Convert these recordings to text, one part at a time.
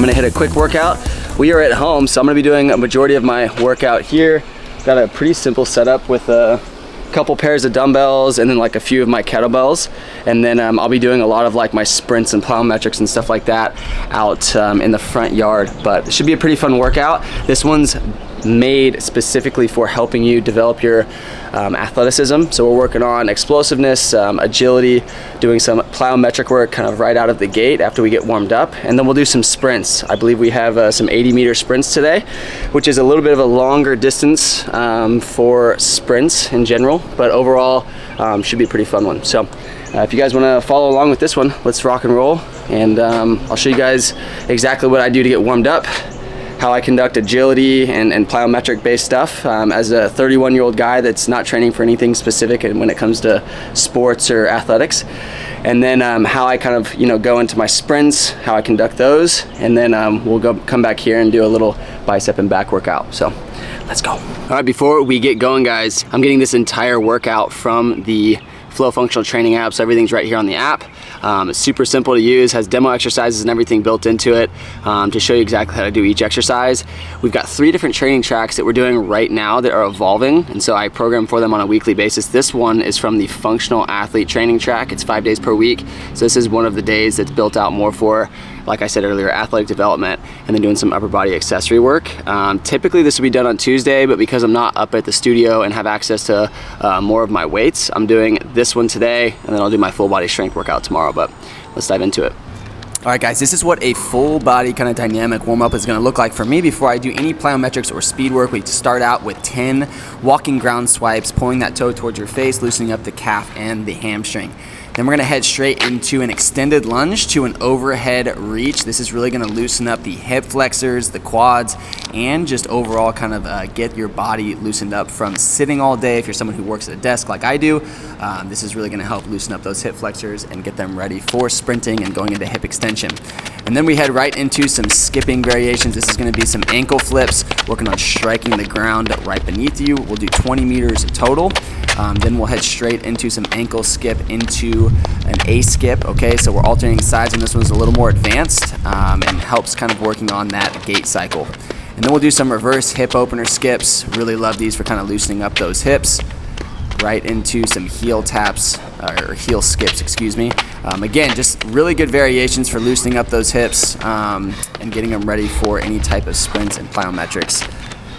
gonna hit a quick workout. We are at home, so I'm gonna be doing a majority of my workout here. Got a pretty simple setup with a couple pairs of dumbbells and then like a few of my kettlebells, and then I'll be doing a lot of like my sprints and plyometrics and stuff like that out in the front yard. But it should be a pretty fun workout. This one's made specifically for helping you develop your athleticism. So we're working on explosiveness, agility, doing some plyometric work kind of right out of the gate after we get warmed up, and then we'll do some sprints. I believe we have some 80-meter sprints today, which is a little bit of a longer distance for sprints in general, but overall should be a pretty fun one. So if you guys want to follow along with this one, let's rock and roll, and I'll show you guys exactly what I do to get warmed up, how I conduct agility and plyometric based stuff as a 31-year-old guy that's not training for anything specific when it comes to sports or athletics, and then how I kind of go into my sprints, how I conduct those, and then we'll come back here and do a little bicep and back workout. So let's go. All right, before we get going, guys, I'm getting this entire workout from the Flow Functional Training app, so everything's right here on the app. It's super simple to use, has demo exercises and everything built into it to show you exactly how to do each exercise. We've got 3 different training tracks that we're doing right now that are evolving, and so I program for them on a weekly basis. This one is from the Functional Athlete Training track. It's 5 days per week, so this is one of the days that's built out more for, like I said earlier, athletic development, and then doing some upper body accessory work. Typically this would be done on Tuesday, but because I'm not up at the studio and have access to more of my weights, I'm doing this one today, and then I'll do my full body strength workout tomorrow, but let's dive into it. All right, guys, this is what a full body kind of dynamic warm up is gonna look like for me before I do any plyometrics or speed work. We start out with 10 walking ground swipes, pulling that toe towards your face, loosening up the calf and the hamstring. Then we're gonna head straight into an extended lunge to an overhead reach. This is really gonna loosen up the hip flexors, the quads, and just overall kind of get your body loosened up from sitting all day. If you're someone who works at a desk like I do, this is really gonna help loosen up those hip flexors and get them ready for sprinting and going into hip extension. And then we head right into some skipping variations. This is gonna be some ankle flips, working on striking the ground right beneath you. We'll do 20 meters total. Then we'll head straight into some ankle skip into an A skip. Okay, so we're alternating sides, and this one's a little more advanced and helps kind of working on that gait cycle. And then we'll do some reverse hip opener skips. Really love these for kind of loosening up those hips. Right into some heel taps, or heel skips, excuse me. Again, just really good variations for loosening up those hips and getting them ready for any type of sprints and plyometrics.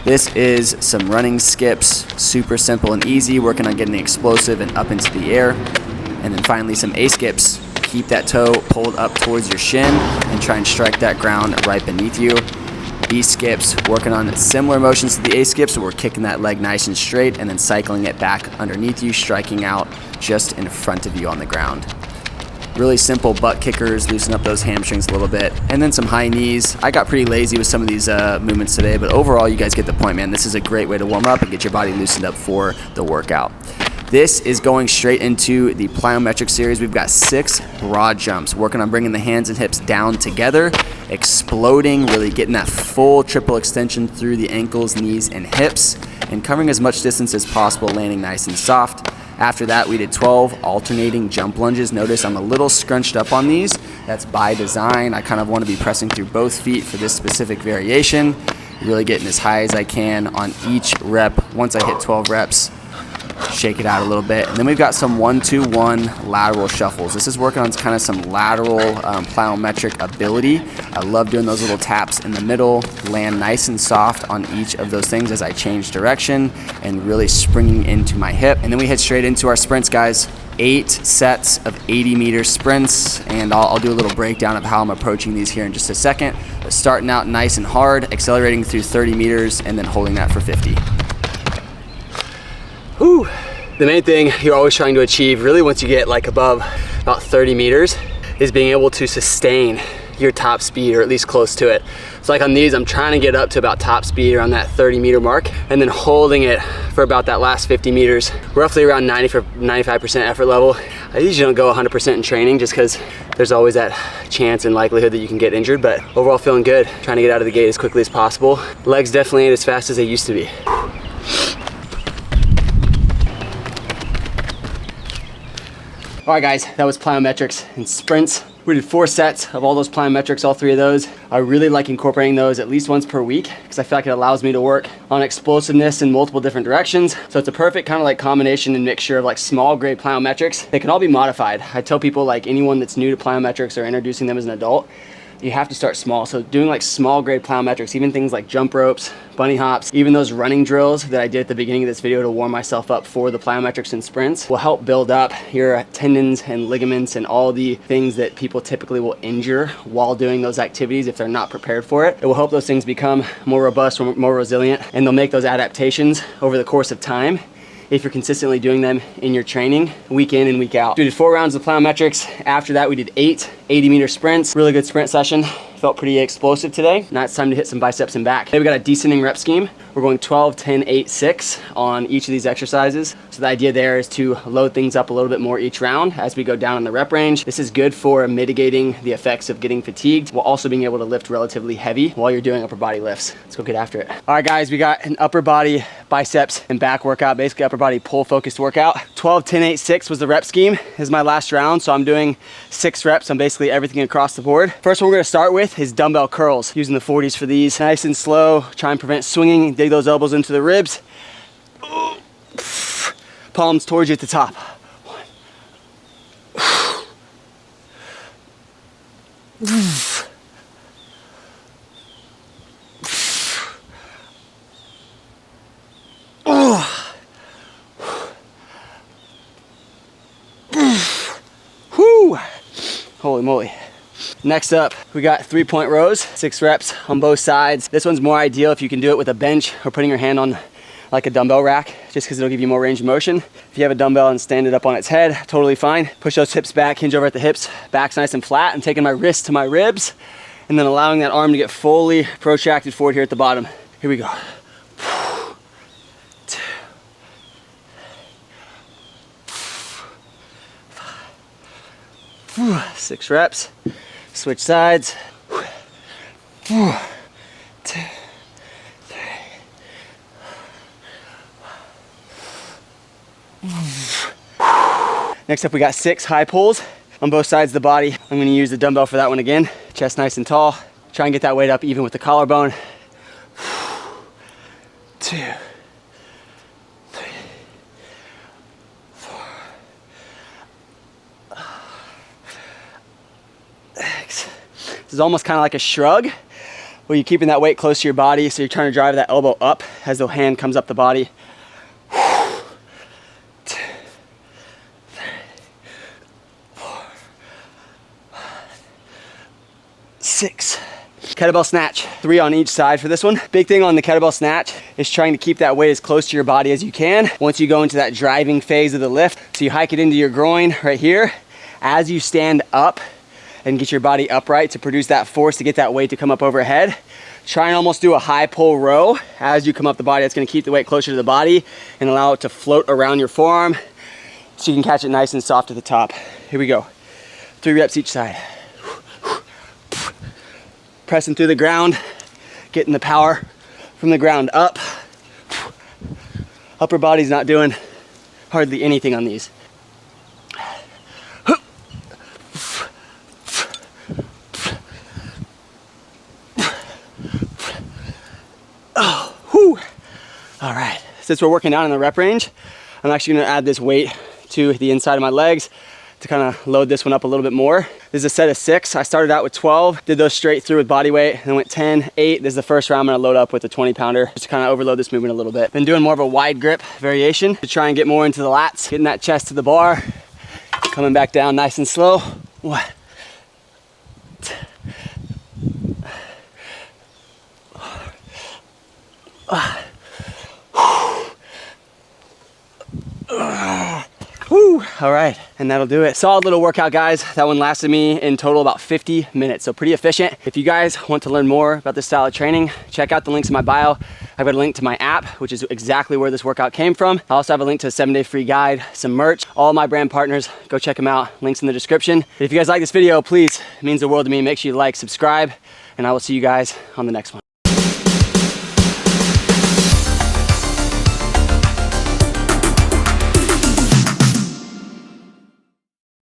This is some running skips, super simple and easy, working on getting the explosive and up into the air. And then finally some A skips. Keep that toe pulled up towards your shin and try and strike that ground right beneath you. B skips, working on similar motions to the A skips, so we're kicking that leg nice and straight and then cycling it back underneath you, striking out just in front of you on the ground. Really simple butt kickers, loosen up those hamstrings a little bit, and then some high knees. I got pretty lazy with some of these movements today, but overall you guys get the point, man. This is a great way to warm up and get your body loosened up for the workout. This is going straight into the plyometric series. We've got 6 broad jumps, working on bringing the hands and hips down together, exploding, really getting that full triple extension through the ankles, knees, and hips, and covering as much distance as possible, landing nice and soft. After that, we did 12 alternating jump lunges. Notice I'm a little scrunched up on these. That's by design. I kind of want to be pressing through both feet for this specific variation. Really getting as high as I can on each rep. Once I hit 12 reps, shake it out a little bit. And then we've got some 1-2-1 lateral shuffles. This is working on kind of some lateral plyometric ability. I love doing those little taps in the middle, land nice and soft on each of those things as I change direction and really springing into my hip. And then we head straight into our sprints, guys. 8 sets of 80-meter sprints, and I'll do a little breakdown of how I'm approaching these here in just a second. But starting out nice and hard, accelerating through 30 meters, and then holding that for 50. Whew. The main thing you're always trying to achieve, really once you get like above about 30 meters, is being able to sustain your top speed, or at least close to it. So like on these, I'm trying to get up to about top speed around that 30-meter mark, and then holding it for about that last 50 meters, roughly around 95% effort level. I usually don't go 100% in training just because there's always that chance and likelihood that you can get injured, but overall feeling good, trying to get out of the gate as quickly as possible. Legs definitely ain't as fast as they used to be. All right guys, that was plyometrics and sprints. We did 4 sets of all those plyometrics, all 3 of those. I really like incorporating those at least once per week because I feel like it allows me to work on explosiveness in multiple different directions. So it's a perfect kind of like combination and mixture of like small grade plyometrics. They can all be modified. I tell people, like anyone that's new to plyometrics or introducing them as an adult, you have to start small. So doing like small grade plyometrics, even things like jump ropes, bunny hops, even those running drills that I did at the beginning of this video to warm myself up for the plyometrics and sprints will help build up your tendons and ligaments and all the things that people typically will injure while doing those activities if they're not prepared for it. It will help those things become more robust, more resilient, and they'll make those adaptations over the course of time if you're consistently doing them in your training week in and week out. We did 4 rounds of plyometrics. After that, we did 8 80-meter sprints. Really good sprint session. Felt pretty explosive today. Now it's time to hit some biceps and back. Today we got a descending rep scheme. We're going 12, 10, 8, 6 on each of these exercises. So the idea there is to load things up a little bit more each round as we go down in the rep range. This is good for mitigating the effects of getting fatigued while also being able to lift relatively heavy while you're doing upper body lifts. Let's go get after it. All right, guys, we got an upper body biceps and back workout, basically upper body pull focused workout. 12, 10, 8, 6 was the rep scheme. This is my last round, so I'm doing 6 reps on basically everything across the board. First one we're gonna start with is dumbbell curls, using the 40s for these. Nice and slow, try and prevent swinging, dig those elbows into the ribs. Palms towards you at the top. 1. Holy moly. Next up, we got 3-point rows, 6 reps on both sides. This one's more ideal if you can do it with a bench or putting your hand on like a dumbbell rack, just because it'll give you more range of motion. If you have a dumbbell and stand it up on its head, totally fine. Push those hips back, hinge over at the hips, back's nice and flat. I'm taking my wrist to my ribs and then allowing that arm to get fully protracted forward here at the bottom. Here we go. 6 reps. Switch sides. 1, 2, 3. Next up, we got 6 high pulls on both sides of the body. I'm going to use the dumbbell for that one again. Chest nice and tall. Try and get that weight up even with the collarbone. 2, 3, 4. 6. This is almost kind of like a shrug where you're keeping that weight close to your body, so you're trying to drive that elbow up as the hand comes up the body. 2, 3, 4, 6. Kettlebell snatch, 3 on each side for this one. Big thing on the kettlebell snatch is trying to keep that weight as close to your body as you can once you go into that driving phase of the lift. So you hike it into your groin right here. As you stand up and get your body upright to produce that force to get that weight to come up overhead, try and almost do a high pull row as you come up the body. That's going to keep the weight closer to the body and allow it to float around your forearm so you can catch it nice and soft at the top. Here we go. 3 reps each side. Pressing through the ground, getting the power from the ground up. Upper body's not doing hardly anything on these. Oh, whew. All right, since we're working down in the rep range, I'm actually gonna add this weight to the inside of my legs to kind of load this one up a little bit more. This is a set of 6. I started out with 12, did those straight through with body weight, and then went 10, 8. This is the first round I'm gonna load up with a 20-pounder, just to kind of overload this movement a little bit. Been doing more of a wide grip variation to try and get more into the lats, getting that chest to the bar, coming back down nice and slow. 1, 2, whew. All right, and that'll do it. Solid little workout, guys. That one lasted me in total about 50 minutes, so pretty efficient. If you guys want to learn more about this style of training, check out the links in my bio. I've got a link to my app, which is exactly where this workout came from. I also have a link to a 7-day free guide, some merch, all my brand partners. Go check them out. Links in the description. If you guys like this video, please, it means the world to me. Make sure you like, subscribe, and I will see you guys on the next one.